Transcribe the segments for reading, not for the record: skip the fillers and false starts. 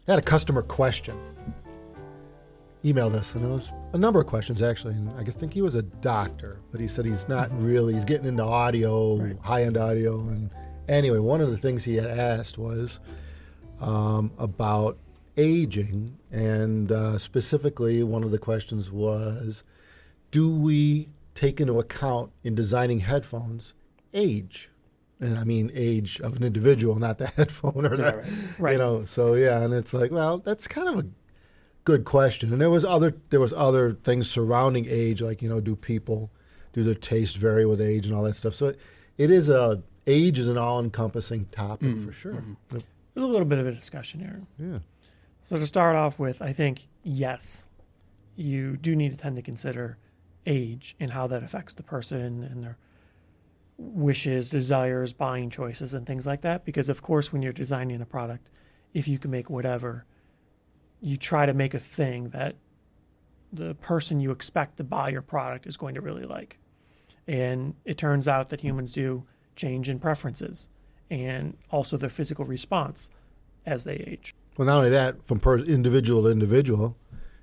had a customer question. Emailed us, and it was a number of questions actually. And I think he was a doctor, but he said he's not really. He's getting into audio, high-end audio. And anyway, one of the things he had asked was about aging, and specifically, one of the questions was, do we take into account in designing headphones age? And I mean age of an individual, not the headphone or the, right. you know. So yeah, and it's like, well, that's kind of a good question. And there was other things surrounding age, like, you know, do their taste vary with age and all that stuff. So age is an all-encompassing topic for sure. Mm-hmm. There's a little bit of a discussion here. Yeah. So to start off with, I think, yes, you do need to tend to consider age and how that affects the person and their wishes, desires, buying choices, and things like that. Because, of course, when you're designing a product, if you can make whatever, you try to make a thing that the person you expect to buy your product is going to really like. And it turns out that humans do change in preferences and also their physical response as they age. Well, not only that, from individual to individual,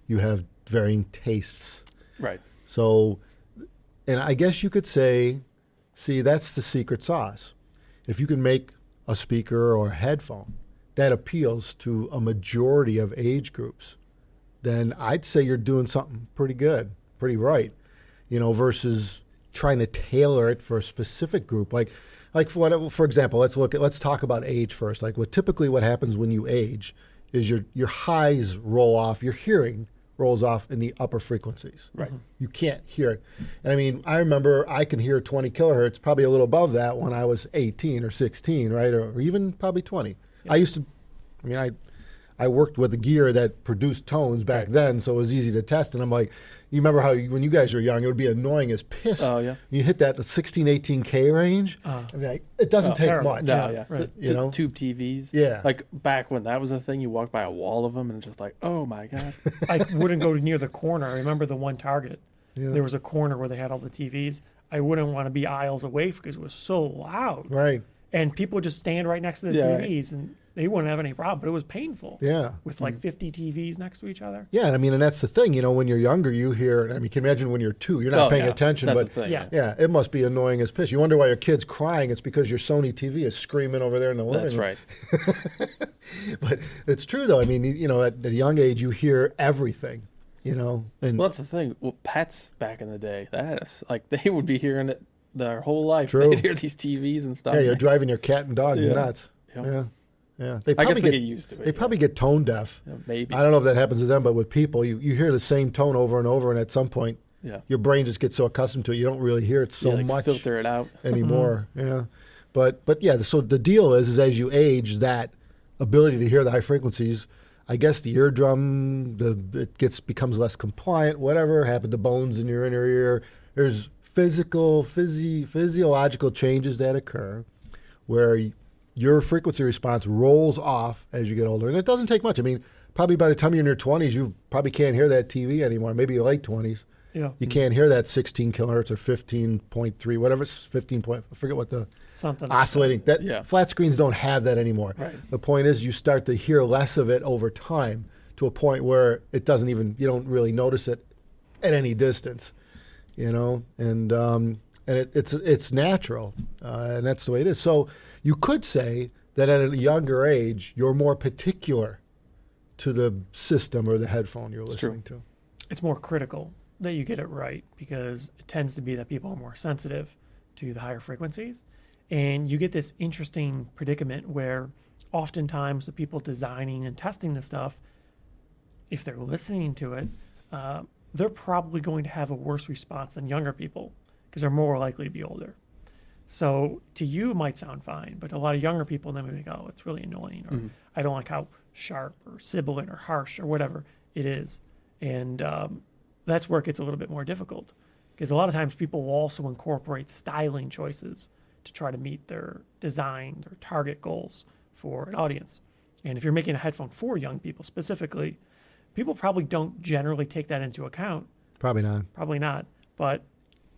you have varying tastes. Right. So, and I guess you could say, see, that's the secret sauce. If you can make a speaker or a headphone that appeals to a majority of age groups, then I'd say you're doing something pretty good, pretty right, you know, versus trying to tailor it for a specific group. Like for example, let's talk about age first. Like what happens when you age is your highs roll off, your hearing rolls off in the upper frequencies. Right. You can't hear it. And I mean, I remember I can hear 20 kilohertz, probably a little above that when I was 18 or 16, right? Or even probably 20. Yeah. I worked with the gear that produced tones back then, so it was easy to test. And I'm like, you remember how when you guys were young, it would be annoying as piss. Oh, yeah. You hit that 16, 18K range. I mean, like, it doesn't take terrible. much. No, yeah. Right. You know? Tube TVs. Yeah. Like back when that was a thing, you walk by a wall of them and it's just like, oh my God. I wouldn't go near the corner. I remember the one Target. Yeah. There was a corner where they had all the TVs. I wouldn't want to be aisles away because it was so loud. Right. And people would just stand right next to the TVs and they wouldn't have any problem, but it was painful. Yeah. With like 50 TVs next to each other. Yeah, I mean, and that's the thing, you know, when you're younger, you hear, I mean, you can imagine when you're 2, you're not paying attention, That's but the thing. Yeah. it must be annoying as piss. You wonder why your kid's crying. It's because your Sony TV is screaming over there in the living That's room. right. But it's true, though. I mean, you know, at a young age, you hear everything, you know. And Well, that's the thing. Well, pets back in the day, that's like they would be hearing it their whole life. True. They'd hear these TVs and stuff. yeah, you're driving your cat and dog nuts. Yep. Yeah. Yeah. I guess they get used to it. They probably get tone deaf. Yeah, maybe. I don't know if that happens to them, but with people, you hear the same tone over and over, and at some point, your brain just gets so accustomed to it, you don't really hear it so like much. Filter it out anymore. Yeah. But yeah, so the deal is as you age, that ability to hear the high frequencies, I guess the eardrum, becomes less compliant, whatever happened to bones in your inner ear. There's physiological changes that occur where your frequency response rolls off as you get older. And it doesn't take much. I mean, probably by the time you're in your 20s, you probably can't hear that TV anymore. Maybe your late 20s. Yeah. You can't hear that 16 kilohertz or 15.3, whatever it's 15 point. I forget what the something oscillating. Flat screens don't have that anymore. Right. The point is you start to hear less of it over time to a point where you don't really notice it at any distance, you know, and it's natural, and that's the way it is. So you could say that at a younger age, you're more particular to the system or the headphone you're listening to. It's more critical that you get it right because it tends to be that people are more sensitive to the higher frequencies. And you get this interesting predicament where oftentimes the people designing and testing this stuff, if they're listening to it, they're probably going to have a worse response than younger people because they're more likely to be older. So to you, it might sound fine, but a lot of younger people then may think, oh, it's really annoying, or I don't like how sharp or sibilant or harsh or whatever it is. And that's where it gets a little bit more difficult because a lot of times people will also incorporate styling choices to try to meet their design, their target goals for an audience. And if you're making a headphone for young people specifically, people probably don't generally take that into account. Probably not. But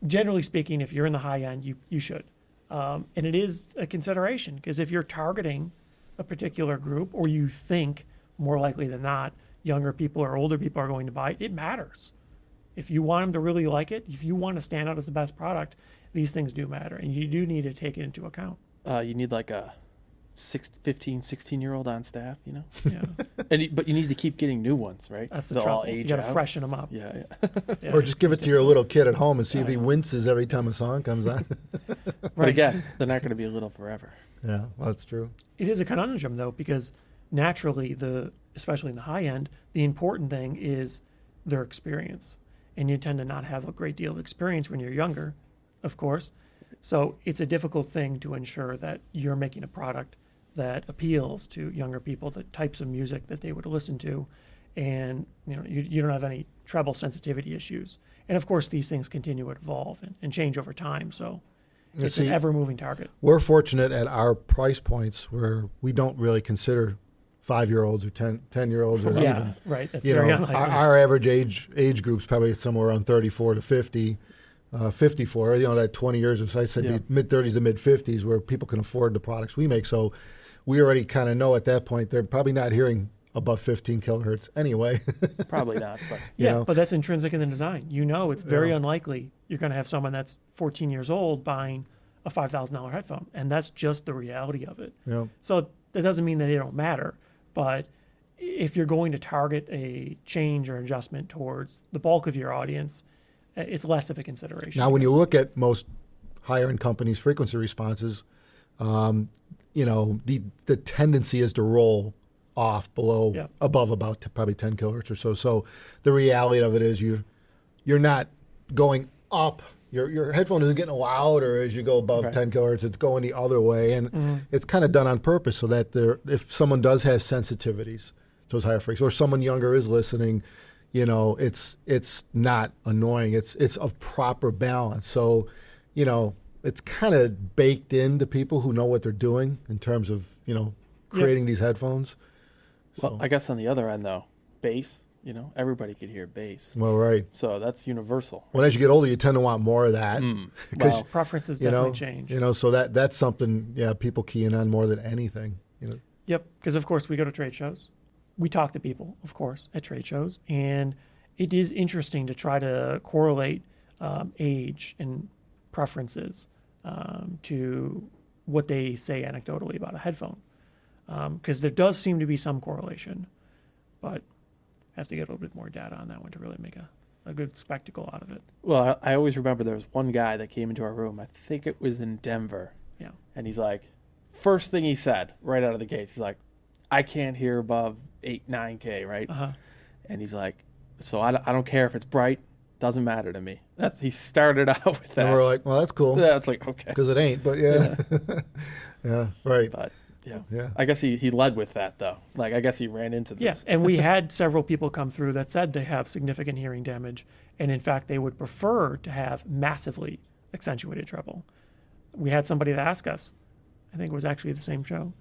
generally speaking, if you're in the high end, you should. And it is a consideration because if you're targeting a particular group or you think more likely than not, younger people or older people are going to buy it. It matters. If you want them to really like it, if you want to stand out as the best product, these things do matter, and you do need to take it into account. You need like a 15, 16-year-old on staff, you know? Yeah, But you need to keep getting new ones, right? that's the They'll trouble. all You age got to out. freshen them up. Yeah. Yeah. Or just give it to your little kid at home and see if he winces every time a song comes on. But Right. again, they're not going to be little forever. Yeah, well, that's true. It is a conundrum though, because naturally, especially in the high end, the important thing is their experience, and you tend to not have a great deal of experience when you're younger, of course. So it's a difficult thing to ensure that you're making a product that appeals to younger people, the types of music that they would listen to, and you don't have any treble sensitivity issues. And of course, these things continue to evolve and change over time. So it's an ever-moving target. We're fortunate at our price points where we don't really consider 5-year-olds or 10-year-olds or Yeah, even. right. That's You very know, unlikely. our average age group's probably somewhere around 34 to 50, 54. You know, that 20 years of, I said, Yeah. mid 30s to mid 50s, where people can afford the products we make. So we already kind of know at that point they're probably not hearing above 15 kilohertz anyway. Probably not, but Yeah, know? but that's intrinsic in the design. It's very Yeah. unlikely you're going to have someone that's 14 years old buying a $5,000 headphone, and that's just the reality of it. You know, So that doesn't mean that they don't matter, but if you're going to target a change or adjustment towards the bulk of your audience, it's less of a consideration. now, when you because- look at most higher end companies' frequency responses, the tendency is to roll off below, Yeah. above about probably 10 kilohertz or so. So the reality of it is you're not going up. Your headphone isn't getting louder as you go above Right. 10 kilohertz. It's going the other way, and it's kind of done on purpose so that if someone does have sensitivities to those higher frequencies, or someone younger is listening, it's not annoying. It's of proper balance. So, it's kind of baked into people who know what they're doing in terms of creating these headphones. well, I guess on the other end though, bass. Everybody could hear bass, Well, right. so that's universal. When as you get older, you tend to want more of that. Well, preferences You know, definitely change. So that's something, people key in on more than anything. Yep, because of course we go to trade shows. We talk to people, of course, at trade shows, and it is interesting to try to correlate age and preferences to what they say anecdotally about a headphone, because there does seem to be some correlation, but have to get a little bit more data on that one to really make a good spectacle out of it. Well, I always remember there was one guy that came into our room. I think it was in Denver. Yeah. And he's like, first thing he said right out of the gates, he's like, I can't hear above 8, 9K, right? Uh-huh. And he's like, so I don't care if it's bright. Doesn't matter to me. He started out with that. And we're like, well, that's cool That's like, okay. because it ain't. But yeah, yeah, right. But yeah. Yeah. I guess he led with that though. Like, I guess he ran into this. Yeah, and we had several people come through that said they have significant hearing damage, and in fact, they would prefer to have massively accentuated treble. We had somebody that asked us, I think it was actually the same show,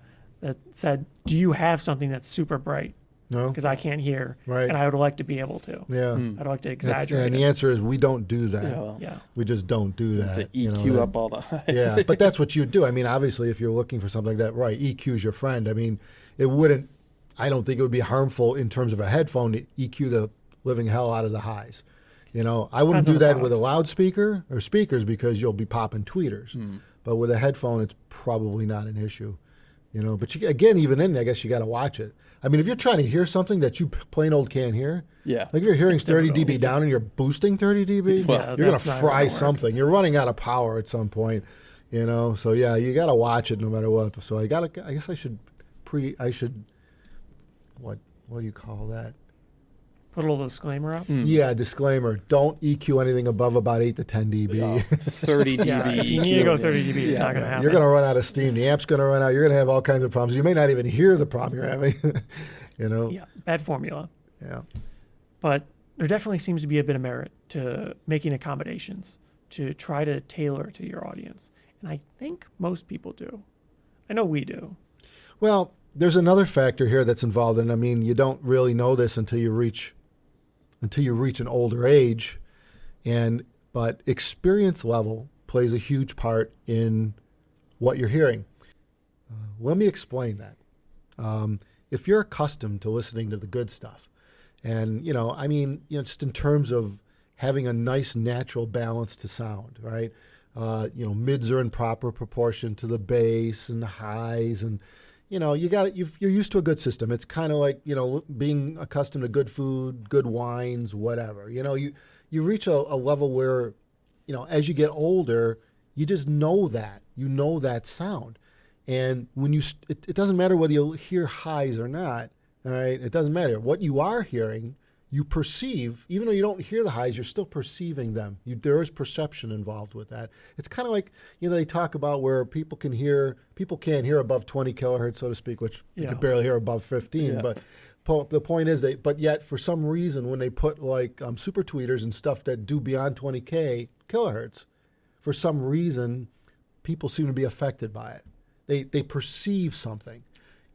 that said, "Do you have something that's super bright? No. Because I can't hear, Right. and I would like to be able to. Yeah. I'd like to That's- exaggerate and it." the answer is we don't do that. Yeah, well, Yeah, We just don't do that. to EQ that- up all the Yeah, but that's what you do. I mean, obviously, if you're looking for something like that, right, EQ's your friend. I mean, I don't think it would be harmful in terms of a headphone to EQ the living hell out of the highs. I wouldn't Depends on do the that with a product. loudspeaker or speakers because you'll be popping tweeters. But with a headphone, it's probably not an issue. But again, even then, I guess you got to watch it. I mean, if you're trying to hear something that you plain old can't hear, Yeah. like if you're hearing It's 30 difficult. dB down and you're boosting 30 dB, Well, Yeah, you're going that's to not fry gonna work. something. You're running out of power at some point, So yeah, you got to watch it no matter what. So I guess I should what do you call that? put a little disclaimer up. Yeah, disclaimer. Don't EQ anything above about 8 to 10 dB. Oh, 30 dB. Yeah, if you EQ. need to go 30 dB, it's Yeah. not going to happen. You're going to run out of steam. The amp's going to run out. You're going to have all kinds of problems. You may not even hear the problem you're having. Yeah, bad formula. Yeah. But there definitely seems to be a bit of merit to making accommodations to try to tailor to your audience. And I think most people do. I know we do. Well, there's another factor here that's involved, and I mean, you don't really know this until you reach an older age, but experience level plays a huge part in what you're hearing. Let me explain that. if you're accustomed to listening to the good stuff, and I mean, just in terms of having a nice natural balance to sound, right? Mids are in proper proportion to the bass and the highs, and you're used to a good system. It's kind of like being accustomed to good food, good wines, whatever. You reach a level where as you get older, you just know that sound, and when it doesn't matter whether you hear highs or not. All right, it doesn't matter what you are hearing. You perceive, even though you don't hear the highs, you're still perceiving them. There is perception involved with that. It's kind of like, they talk about where people can't hear above 20 kilohertz, so to speak, which you can barely hear above 15. Yeah. But the point is, but yet for some reason, when they put like super tweeters and stuff that do beyond 20 kilohertz, for some reason, people seem to be affected by it. They perceive something.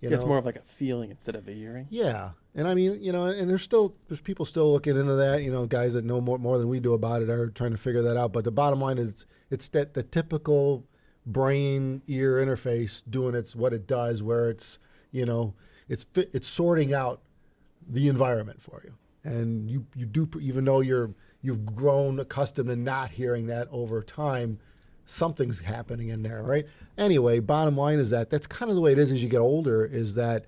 It's more of like a feeling instead of a hearing. Yeah. And I mean, and there's people still looking into that, guys that know more than we do about it are trying to figure that out. But the bottom line is it's that the typical brain ear interface doing what it does, where it's, it's sorting out the environment for you. And you do, even though you've grown accustomed to not hearing that over time, something's happening in there, right? Anyway, bottom line is that's kind of the way it is as you get older, is that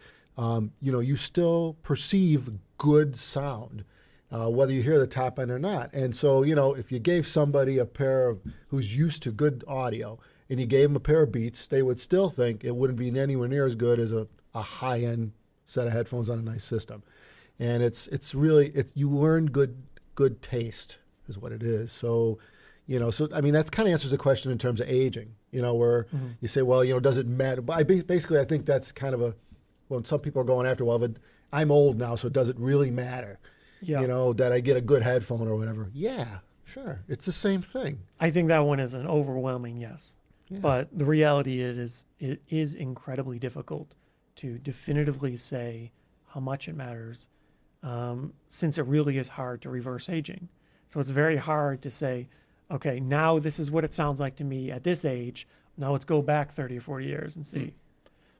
you still perceive good sound, whether you hear the top end or not. And so, if you gave somebody who's used to good audio and you gave them a pair of Beats, they would still think it wouldn't be anywhere near as good as a high-end set of headphones on a nice system. And it's really you learn good taste is what it is. So, so I mean, that's kind of answers the question in terms of aging, where you say, well, does it matter? But basically, I think that's kind of when some people are going after, well, I'm old now, so does it really matter? Yeah. That I get a good headphone or whatever. Yeah, sure. It's the same thing. I think that one is an overwhelming yes. Yeah. But the reality it is incredibly difficult to definitively say how much it matters, since it really is hard to reverse aging. So it's very hard to say, okay, now this is what it sounds like to me at this age. Now let's go back 30 or 40 years and see.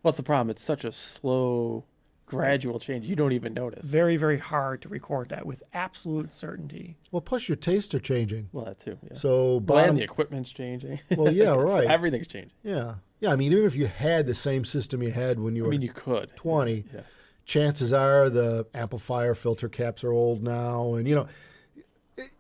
What's the problem? It's such a slow, gradual change. You don't even notice. Very, very hard to record that with absolute certainty. Well, plus your tastes are changing. Well, that too. Yeah. So and the equipment's changing. Well, yeah, right. So everything's changing. Yeah. Yeah, I mean, even if you had the same system you had when you were you could. 20, Yeah. chances are the amplifier filter caps are old now. And,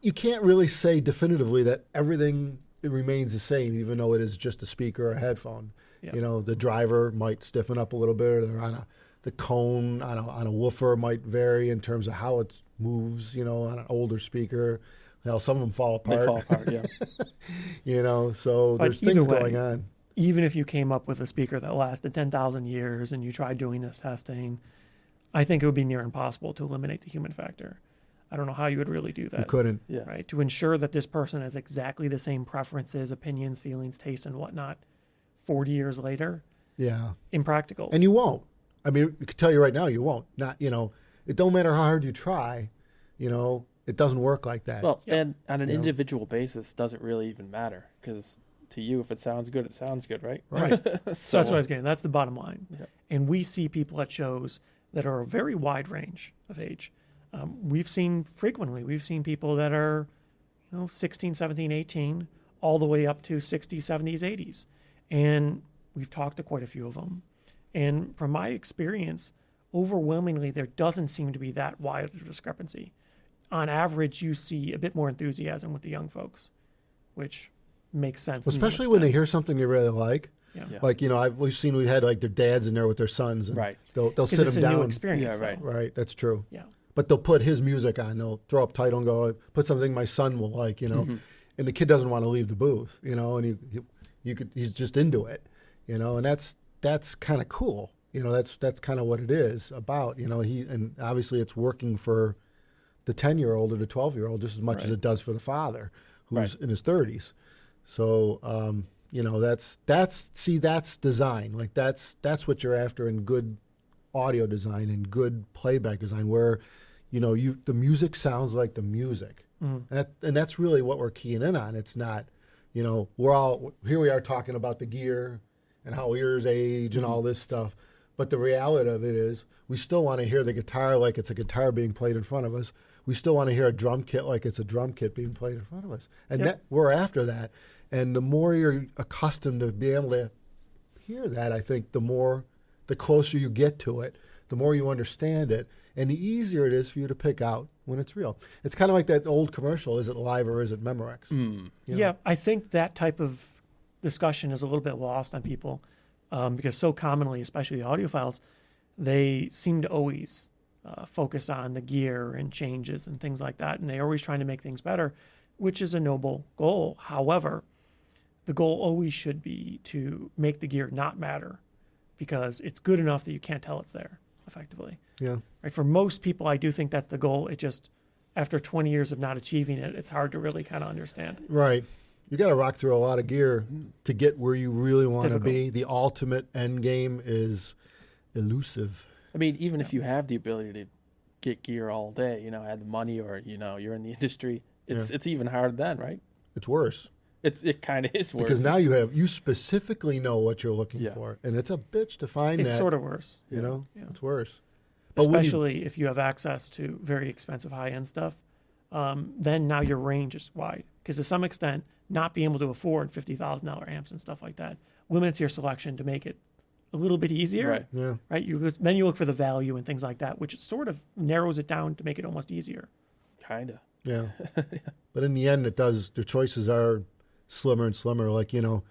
you can't really say definitively that everything remains the same, even though it is just a speaker or a headphone. Yeah. The driver might stiffen up a little bit, or the cone on a woofer might vary in terms of how it moves, on an older speaker. Some of them fall apart. They fall apart, yeah. So But there's things way, going on. Even if you came up with a speaker that lasted 10,000 years and you tried doing this testing, I think it would be near impossible to eliminate the human factor. I don't know how you would really do that. You couldn't. Yeah. Right? To ensure that this person has exactly the same preferences, opinions, feelings, tastes, and whatnot 40 years later. Yeah. Impractical. And you won't. I mean, I can tell you right now, you won't. Not, it don't matter how hard you try, it doesn't work like that. Well, and on an individual basis, doesn't really even matter, because to you, if it sounds good, it sounds good, right? Right. So that's what I was getting. That's the bottom line. Yeah. And we see people at shows that are a very wide range of age. We've seen people that are, 16, 17, 18, all the way up to 60s, 70s, 80s. And we've talked to quite a few of them. And from my experience, overwhelmingly, there doesn't seem to be that wide a discrepancy. On average, you see a bit more enthusiasm with the young folks, which makes sense. Especially when they hear something they really like. Yeah. Yeah. Like, we had like their dads in there with their sons. And Right. They'll sit it's them a new down. experience. Yeah, right. though. Right. That's true. Yeah. But they'll put his music on. They'll throw up title and go, put something my son will like, And the kid doesn't want to leave the booth, and he's just into it, and that's kind of cool. That's kind of what it is about, and obviously it's working for the 10-year-old or the 12-year-old just as much as it does for the father who's in his 30s. So, that's design. Like that's what you're after in good audio design and good playback design, where, the music sounds like the music. And that's really what we're keying in on. It's not, here we are talking about the gear and how ears age and all this stuff. But the reality of it is We still want to hear the guitar like it's a guitar being played in front of us. We still want to hear a drum kit like it's a drum kit being played in front of us. And Yep. that, we're after that. And the more you're accustomed to being able to hear that, I think the closer you get to it, the more you understand it, and the easier it is for you to pick out when it's real. It's kind of like that old commercial, is it live or is it Memorex? You know? Yeah, I think that type of discussion is a little bit lost on people because so commonly, especially the audiophiles, they seem to always focus on the gear and changes and things like that, and they're always trying to make things better, which is a noble goal. However, the goal always should be to make the gear not matter because it's good enough that you can't tell it's there effectively. Yeah. Right? For most people, I do think that's the goal. It just, after 20 years of not achieving it, it's hard to really kind of understand. Right. You got to rock through a lot of gear to get where you really want to difficult. be. The ultimate end game is elusive. I mean, even if you have the ability to get gear all day, have the money, or you're in the industry, it's even harder then, right? It's worse. It kind of is worse Because now you specifically know what you're looking for, and it's a bitch to find It's that. sort of worse. You know, Yeah. it's worse. But when you- Especially if you have access to very expensive high-end stuff, then now your range is wide. Because to some extent, not being able to afford $50,000 amps and stuff like that limits your selection to make it a little bit easier. Right. yeah, Right? Then you look for the value and things like that, which sort of narrows it down to make it almost easier. Kind of. yeah. But in the end, it does. The choices are slimmer and slimmer. Like, you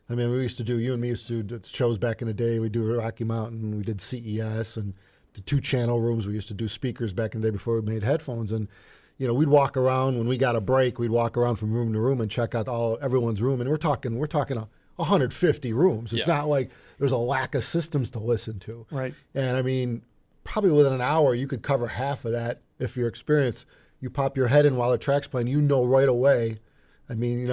and me used to do shows back in the day. We do Rocky Mountain, we did CES, and the 2-channel rooms. We used to do speakers back in the day before we made headphones. And, we'd walk around when we got a break. We'd walk around from room to room and check out everyone's room. And we're talking 150 rooms. It's not like there's a lack of systems to listen to. Right. And I mean, probably within an hour, you could cover half of that if you're experienced. You pop your head in while the track's playing, right away. I mean,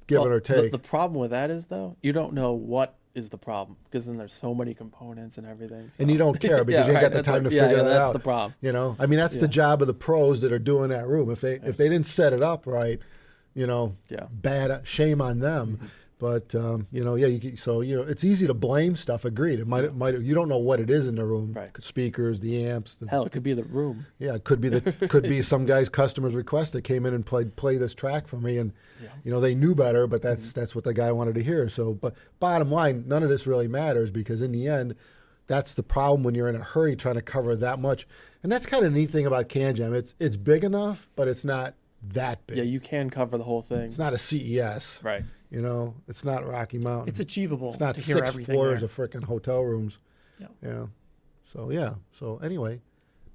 give it or take. The problem with that is, though, you don't know what is the problem because then there's so many components and everything. So. And you don't care because you ain't got the time to figure that that's out. the problem. I mean, that's the job of the pros that are doing that room. If they didn't set it up right, bad shame on them. But it's easy to blame stuff. Agreed. It might you don't know what it is in the room. Right. Speakers, the amps. Hell, it could be the room. Yeah, it could be some guy's customer's request that came in and play this track for me, and they knew better, but that's what the guy wanted to hear. So, but bottom line, none of this really matters because in the end, that's the problem when you're in a hurry trying to cover that much. And that's kind of the neat thing about CanJam. It's big enough, but it's not that big. Yeah, you can cover the whole thing. It's not a CES. Right. It's not Rocky Mountain. It's achievable. It's not to hear 6 everything floors there. of freaking hotel rooms. Yeah. Yeah. So anyway,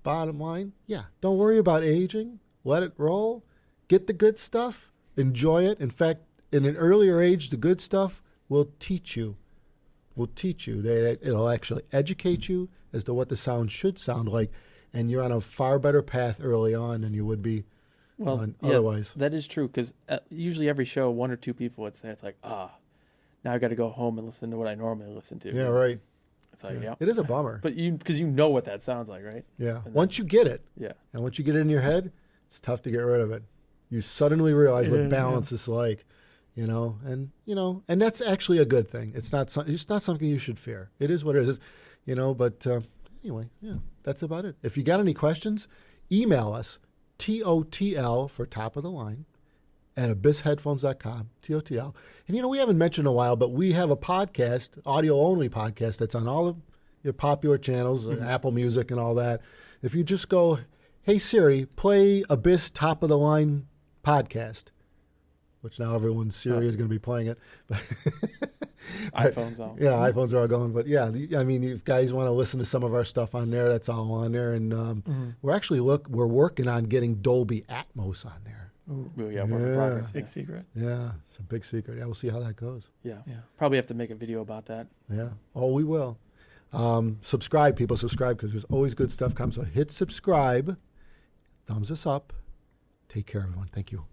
bottom line, don't worry about aging. Let it roll. Get the good stuff. Enjoy it. In fact, in an earlier age, the good stuff will teach you. It'll actually educate you as to what the sound should sound like, and you're on a far better path early on than you would be otherwise. That is true because usually every show, 1 or 2 people would say it's like, now I got to go home and listen to what I normally listen to. Yeah, right. It's like, It is a bummer. But because you know what that sounds like, right? Yeah. And Once you get it, Yeah. and once you get it in your head, it's tough to get rid of it. You suddenly realize It what is, balance is like, and that's actually a good thing. It's not something you should fear. It is what it is, but anyway, that's about it. If you got any questions, email us, TOTL for top of the line, at abyssheadphones.com, TOTL. And, we haven't mentioned in a while, but we have a podcast, audio-only podcast, that's on all of your popular channels, Apple Music and all that. If you just go, hey, Siri, play Abyss Top of the Line podcast, which now everyone's Siri is going to be playing it. iPhones all. Yeah, iPhones are all going. But, if you guys want to listen to some of our stuff on there, that's all on there. And we're working on getting Dolby Atmos on there. Ooh, We're in progress. big secret. Yeah, it's a big secret. Yeah, we'll see how that goes. Yeah. Yeah. Probably have to make a video about that. Yeah. Oh, we will. Subscribe, people. Subscribe because there's always good stuff comes. So hit subscribe. Thumbs us up. Take care, everyone. Thank you.